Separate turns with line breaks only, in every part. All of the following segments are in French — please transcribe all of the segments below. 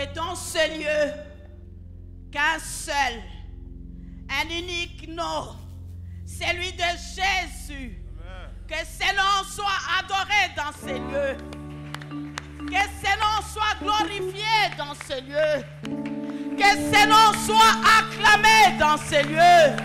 Et dans ce lieu, qu'un seul, un unique nom, celui de Jésus. Que ce nom soit adoré dans ces lieux. Que ce nom soit glorifié dans ces lieux. Que ce nom soit acclamé dans ces lieux.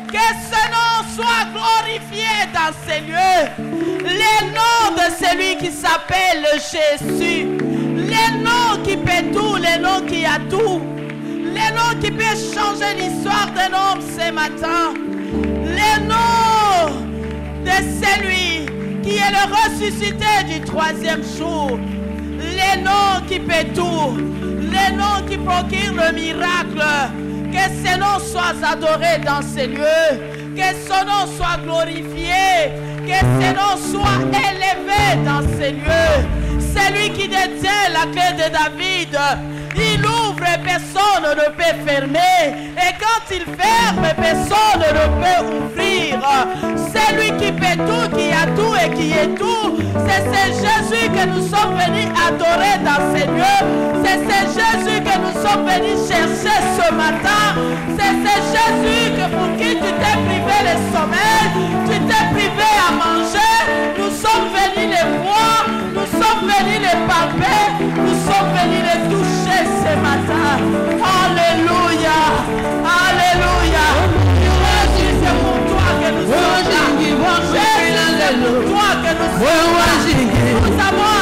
Que ce nom soit glorifié dans ces lieux. Le nom de celui qui s'appelle Jésus. Le nom qui peut tout, le nom qui a tout. Le nom qui peut changer l'histoire d'un homme ce matin. Le nom de celui qui est le ressuscité du troisième jour. Le nom qui peut tout. Le nom qui procure le miracle. Que ce nom soit adoré dans ces lieux. Que son nom soit glorifié. Que ce nom soit élevé dans ces lieux. Celui qui détient la clé de David. Il ouvre et personne ne peut fermer. Et quand il ferme, personne ne peut ouvrir. C'est lui qui fait tout, qui a tout et qui est tout. C'est ce Jésus que nous sommes venus adorer dans ces lieux. C'est ce Jésus que nous sommes venus chercher ce matin. C'est ce Jésus que pour qui tu t'es privé le sommeil, tu t'es privé à manger. Nous sommes venus les voir, nous sommes venus les palper, nous sommes venus les toucher ce matin. Alléluia, alléluia. C'est pour toi que nous sommes là. C'est pour toi que nous sommes là. Nous avons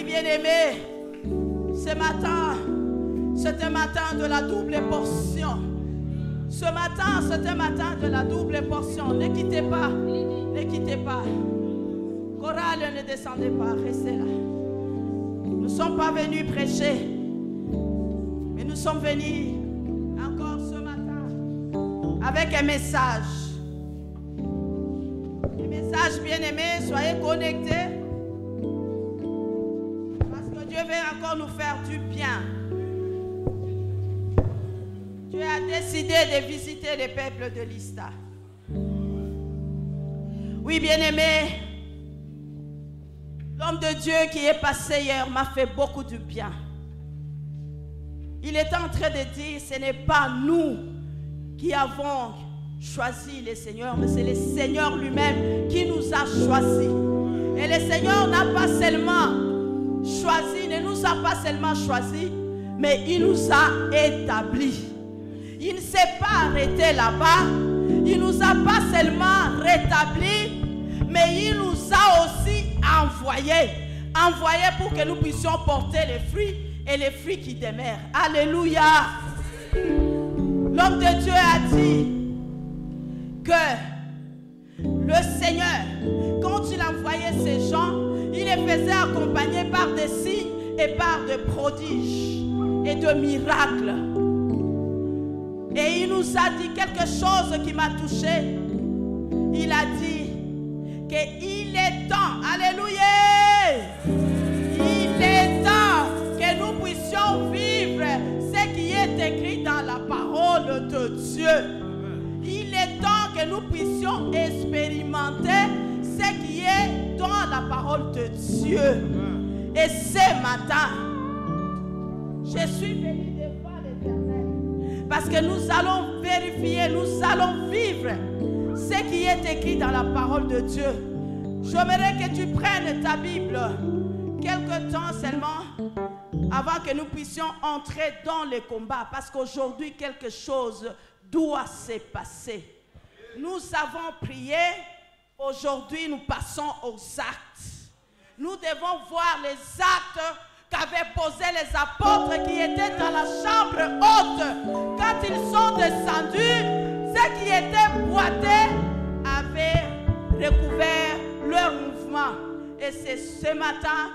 bien-aimé, ce matin, c'est un matin de la double portion. Ce matin, c'est un matin de la double portion. Ne quittez pas, ne quittez pas. Chorale, ne descendez pas, restez là. Nous ne sommes pas venus prêcher, mais nous sommes venus encore ce matin avec un message. Un message bien-aimé, soyez connectés. Parce que Dieu veut encore nous faire du bien. Dieu a décidé de visiter les peuples de l'Ista. Oui, bien-aimé, l'homme de Dieu qui est passé hier m'a fait beaucoup de bien. Il est en train de dire, ce n'est pas nous qui avons choisi le Seigneur, mais c'est le Seigneur lui-même qui nous a choisis. Et le Seigneur n'a pas seulement choisi, ne nous a pas seulement choisis, mais il nous a établis. Il ne s'est pas arrêté là-bas. Il ne nous a pas seulement rétablis, mais il nous a aussi envoyés. Envoyés pour que nous puissions porter les fruits et les fruits qui demeurent. Alléluia. L'homme de Dieu a dit que le Seigneur, quand il envoyait ces gens, il les faisait accompagner par des signes et par des prodiges et de miracles. Et il nous a dit quelque chose qui m'a touché. Il a dit qu'il est temps, alléluia, il est temps que nous puissions vivre ce qui est écrit dans la parole de Dieu. Il est temps que nous puissions expérimenter ce qui est dans la parole de Dieu. Et ce matin, je suis venu devant l'Éternel parce que nous allons vérifier, nous allons vivre ce qui est écrit dans la parole de Dieu. J'aimerais que tu prennes ta Bible quelque temps seulement avant que nous puissions entrer dans le combat, parce qu'aujourd'hui quelque chose doit se passer. Nous avons prié, aujourd'hui nous passons aux actes. Nous devons voir les actes qu'avaient posés les apôtres qui étaient dans la chambre haute. Quand ils sont descendus, ceux qui étaient boités avaient recouvert leur mouvement. Et c'est ce matin,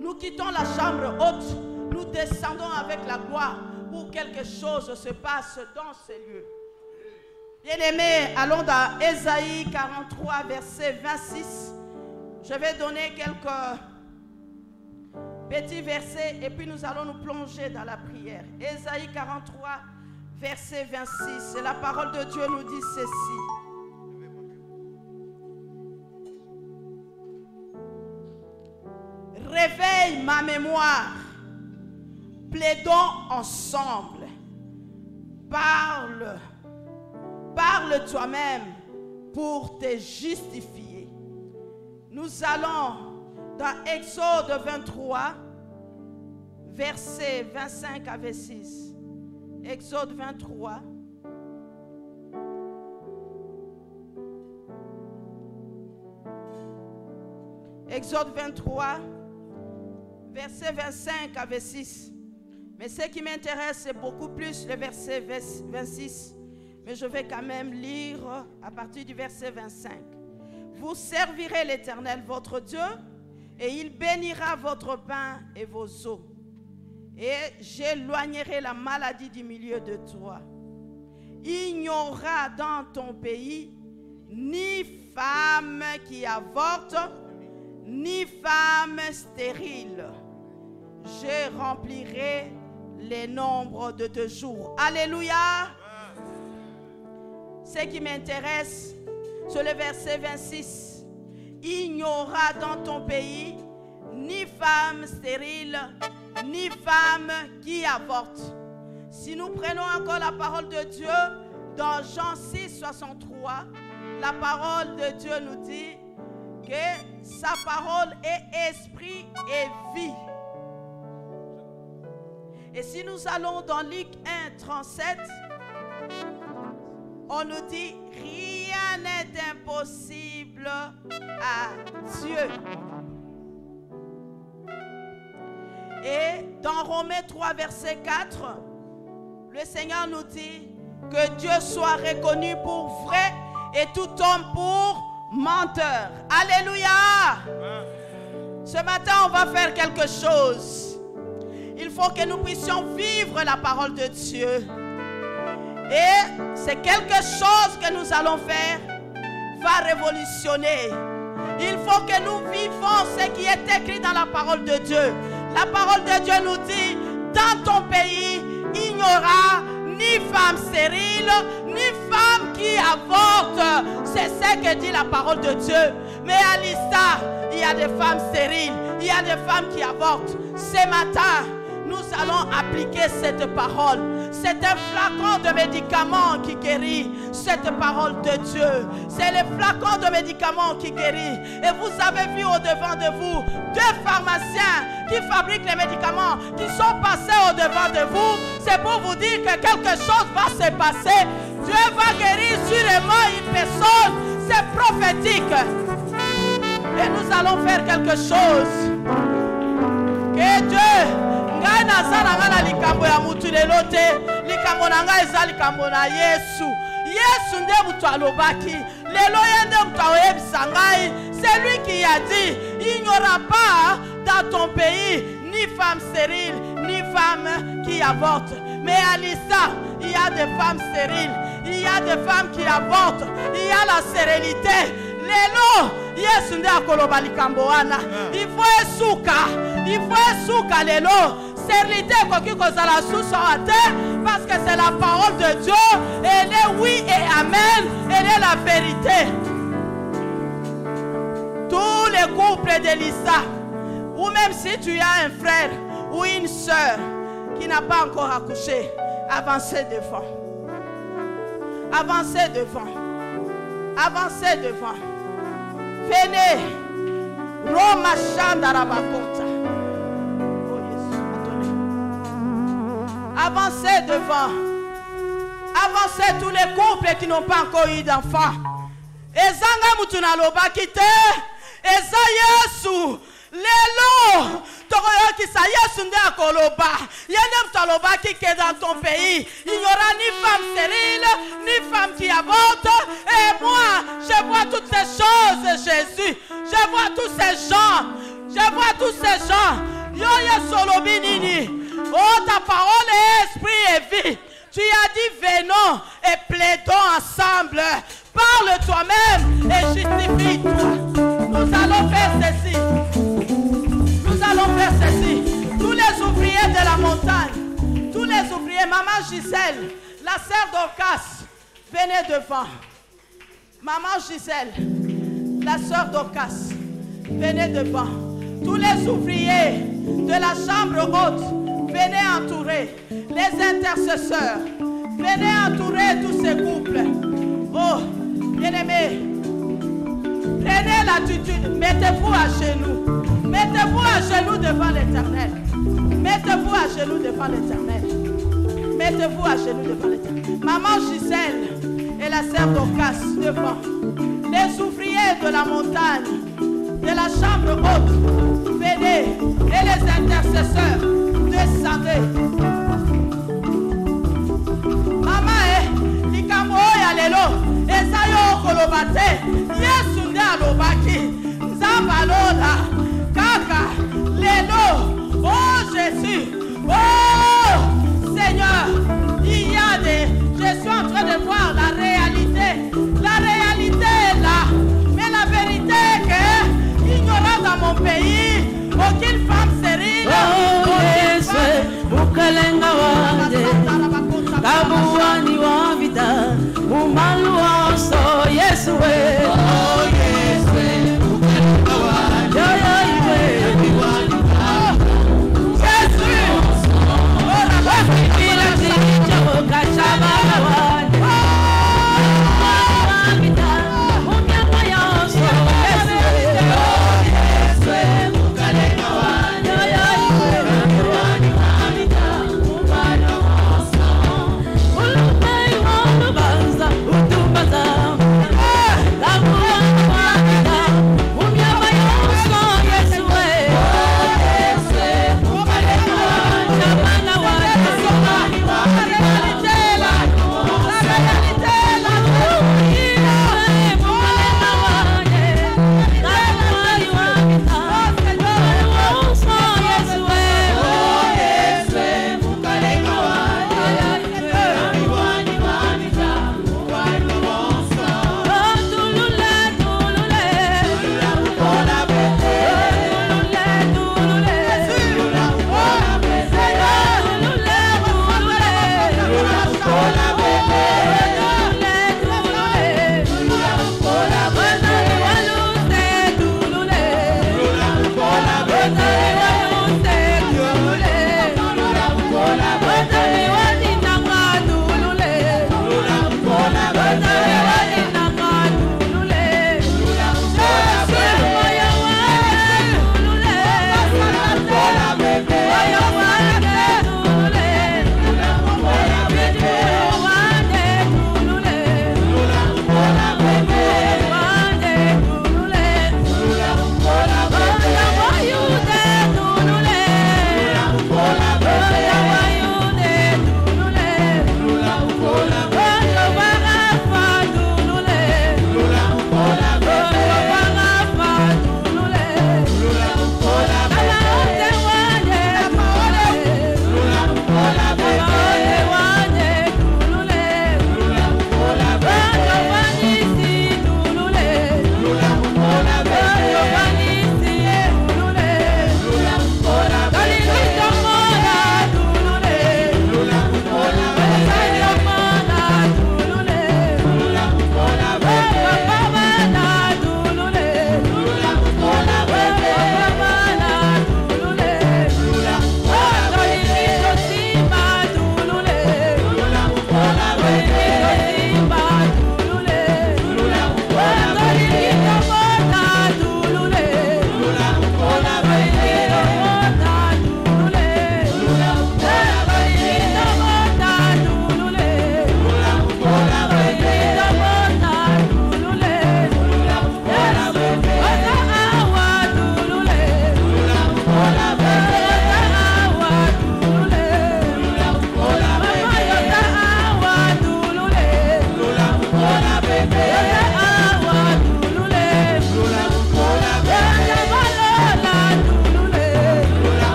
nous quittons la chambre haute, nous descendons avec la gloire pour que quelque chose se passe dans ces lieux. Bien-aimés, allons dans Ésaïe 43, verset 26. Je vais donner quelques petits versets et puis nous allons nous plonger dans la prière. Ésaïe 43, verset 26. Et la parole de Dieu nous dit ceci. Réveille ma mémoire, plaidons ensemble, parle toi-même pour te justifier. Nous allons dans Exode 23, versets 25 à 26. Exode 23. Exode 23, verset 25 à 26. Mais ce qui m'intéresse, c'est beaucoup plus le verset 26. Mais je vais quand même lire à partir du verset 25. Vous servirez l'Éternel, votre Dieu, et il bénira votre pain et vos eaux. Et j'éloignerai la maladie du milieu de toi. Il n'y aura dans ton pays ni femme qui avorte, ni femme stérile. Je remplirai les nombres de tes jours. Alléluia. Ce qui m'intéresse, c'est le verset 26. Il n'y aura dans ton pays ni femme stérile, ni femme qui avorte. Si nous prenons encore la parole de Dieu, dans Jean 6, 63, la parole de Dieu nous dit que sa parole est esprit et vie. Et si nous allons dans Luc 1, 37, on nous dit rien n'est impossible à Dieu. Et dans Romains 3, verset 4, le Seigneur nous dit que Dieu soit reconnu pour vrai et tout homme pour menteur. Alléluia. Ce matin, on va faire quelque chose. Il faut que nous puissions vivre la parole de Dieu. Et c'est quelque chose que nous allons faire va révolutionner. Il faut que nous vivons ce qui est écrit dans la parole de Dieu. La parole de Dieu nous dit, dans ton pays, il n'y aura ni femme stérile, ni femme qui avorte. C'est ce que dit la parole de Dieu. Mais à l'Ista, il y a des femmes stériles, il y a des femmes qui avortent. Ce matin, nous allons appliquer cette parole. C'est un flacon de médicaments qui guérit. Cette parole de Dieu, c'est le flacon de médicaments qui guérit. Et vous avez vu au-devant de vous 2 pharmaciens qui fabriquent les médicaments, qui sont passés au-devant de vous. C'est pour vous dire que quelque chose va se passer. Dieu va guérir sûrement une personne. C'est prophétique. Et nous allons faire quelque chose. Que Dieu ngai nazala na likambo ya mutu lelo te, likambo na ngai eza likambo na Yesu. Yesu nde mutu alobaki, lelo ye nde mutu ayebisa ngai. C'est lui qui a dit, il n'y aura pas dans ton pays ni femme stérile, ni femme qui avorte. Mais à l'Issa, il y a des femmes stériles, il y a des femmes qui avortent, il y a la stérilité. Lelo, Yesu nde akoloba likambo wana. Il faut esuka lelo. Stérilité koki kozala susa te, parce que c'est la parole de Dieu. Elle est oui et amen. Elle est la vérité. Tous les couples de l'Issa, ou même si tu as un frère ou une soeur qui n'a pas encore accouché, avancez devant. Avancez devant. Avancez devant. Venez. Roma Shandarabakonta. Oh Jésus, attendez. Avancez devant. Avancez tous les couples qui n'ont pas encore eu d'enfants. Ezanga mutuna loba kite. Eza Yesu. Lelo. Toroyoki sa Yesu nde akoloba. Yende mutaloba ki que dans ton pays, il n'y aura ni femme stérile, ni femme qui avorte. Et moi, je vois toutes ces choses, Jésus. Je vois tous ces gens. Je vois tous ces gens. Yo Yesolobi nini. Oh, ta parole est esprit et vie. Tu as dit venons et plaidons ensemble. Parle toi-même et justifie-toi. Nous allons faire ceci. Nous allons faire ceci. Tous les ouvriers de la montagne, tous les ouvriers, Maman Gisèle, la sœur d'Orcas, venez devant. Maman Gisèle, la sœur d'Orcas, venez devant. Tous les ouvriers de la chambre haute, venez entourer. Les intercesseurs, venez entourer tous ces couples. Oh, bien-aimés, prenez l'attitude, mettez-vous à genoux. Mettez-vous à genoux devant l'Éternel. Mettez-vous à genoux devant l'Éternel. Mettez-vous à genoux devant l'Éternel. Maman Gisèle et la sœur d'Orcas devant. Les ouvriers de la montagne, de la chambre haute, venez. Et les intercesseurs, descendez. Maman, likambo ya lelo, esayo kolobate, Yesu nde alobaki, nzambalola, kaka, lelo, oh Jésus, oh Seigneur, il y a des, je suis en train de voir la réalité. La réalité est là, mais la vérité est que il n'y aura dans mon pays aucune femme stérile.
Oh Yesu, mukalenga wanje, kabuani wa vida, umalu oso Yesu we. Oh Yesu,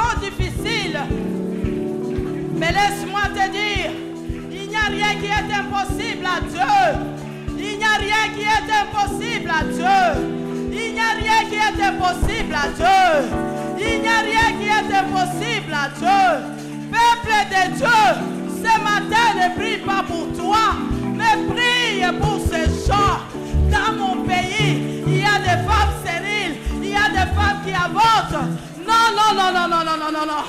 sont difficiles. Mais laisse-moi te dire, il n'y a rien qui est impossible à Dieu. Il n'y a rien qui est impossible à Dieu. Il n'y a rien qui est impossible à Dieu. Il n'y a rien qui est impossible à Dieu. Peuple de Dieu, ce matin ne prie pas pour toi, mais prie pour ces gens. Dans mon pays, il y a des femmes stériles, il y a des femmes qui avortent. Non, non, non, non, non, non, non, non, non.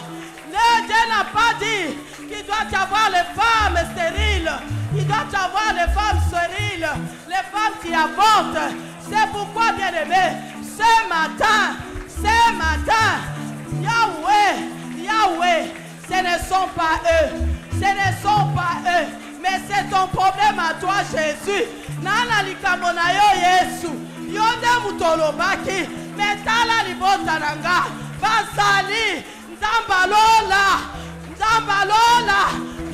Dieu n'a pas dit qu'il doit y avoir les femmes stériles. Il doit y avoir les femmes stériles, les femmes qui avortent. C'est pourquoi, bien-aimé, ce matin, Yahweh, Yahweh, ce ne sont pas eux. Ce ne sont pas eux. Mais c'est ton problème à toi, Jésus. Nana likambo na yo Yesu. Yonde mutolobaki. Metala libota nanga. Basali. Nzambalola. Nzambalola.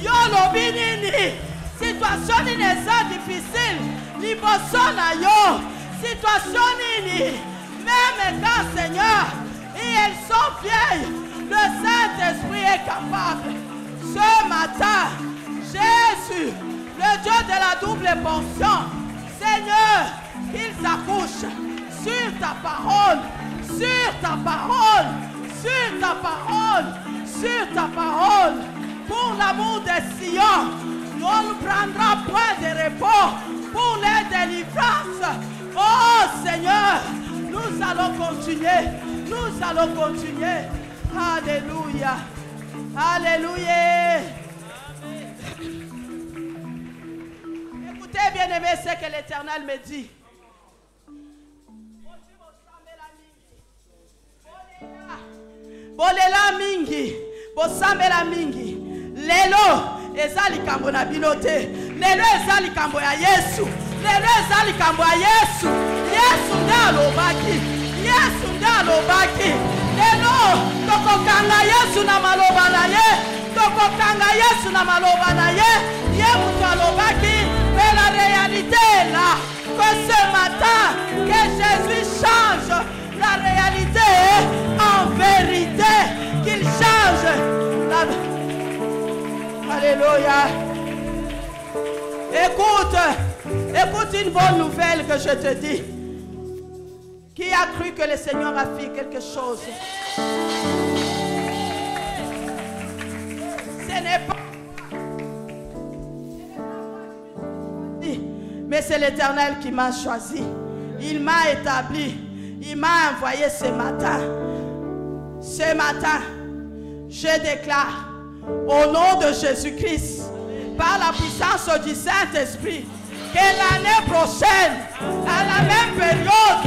Yolo binini. Situation nini est difficile. Liboso na yo. Situation nini. Même quand, Seigneur, et elles sont vieilles, le Saint-Esprit est capable. Ce matin, Jésus, le Dieu de la double portion, Seigneur, qu'ils accouchent sur ta parole, sur ta parole, sur ta parole, sur ta parole. Pour l'amour de Sion, on ne prendra point de repos pour les délivrances. Oh Seigneur, nous allons continuer. Nous allons continuer. Alléluia. Alléluia. Écoutez, bien-aimés, ce que l'Éternel me dit. Bolela mingi, bosambela mingi. Lelo ezali kambo na binote. Lelo ezali kambo ya Yesu. Lelo ezali kambo ya Yesu. Yesu ndalo baki. Yesu ndalo baki. Lelo tokokanga Yesu na maloba na ye. Tokokanga Yesu na maloba na ye. Ye mutu alobaki. Mais la réalité est là. Que ce matin, que Jésus change la réalité en vérité. Qu'il change la... Alléluia. Écoute une bonne nouvelle que je te dis. Qui a cru que le Seigneur a fait quelque chose? Ce n'est pas... Mais c'est l'Éternel qui m'a choisi. Il m'a établi. Il m'a envoyé ce matin. Ce matin, je déclare au nom de Jésus-Christ, par la puissance du Saint-Esprit, que l'année prochaine, à la même période,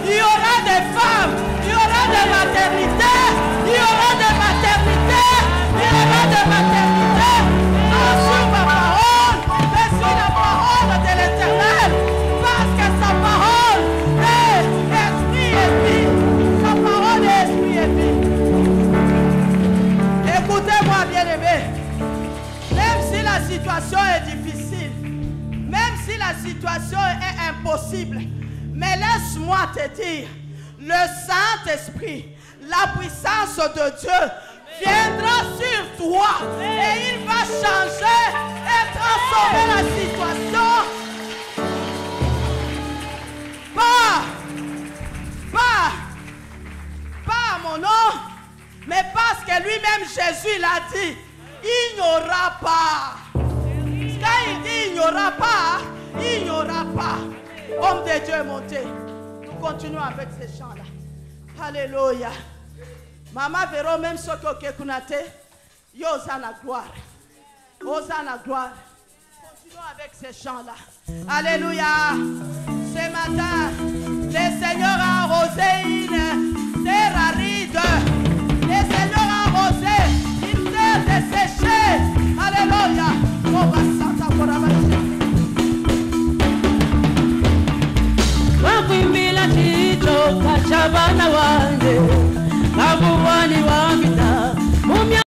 il y aura des femmes, il y aura des maternités, il y aura des maternités, il y aura des maternités. Non sur ma parole, mais sur la parole de l'Éternel, parce que sa parole est esprit et vie. Sa parole est esprit et vie. Écoutez-moi, bien-aimés, même si la situation est difficile, même si la situation est impossible, mais laisse-moi te dire, le Saint-Esprit, la puissance de Dieu viendra sur toi et il va changer et transformer la situation. Pas à mon nom, mais parce que lui-même Jésus l'a dit, il n'y aura pas. Quand il dit il n'y aura pas, il n'y aura pas. Homme de Dieu est monté. Nous continuons avec ces chants-là. Alléluia. Maman verra même ce que Kunate. Yosa la gloire. Osa la gloire. Continuons avec ces chants-là. Alléluia. Ce matin, le Seigneur a arrosé une terre aride. Le Seigneur a arrosé une terre desséchée. Alléluia. On va s'entendre pour avancer. Wakuimbila chicho kachabana wanje kabuwani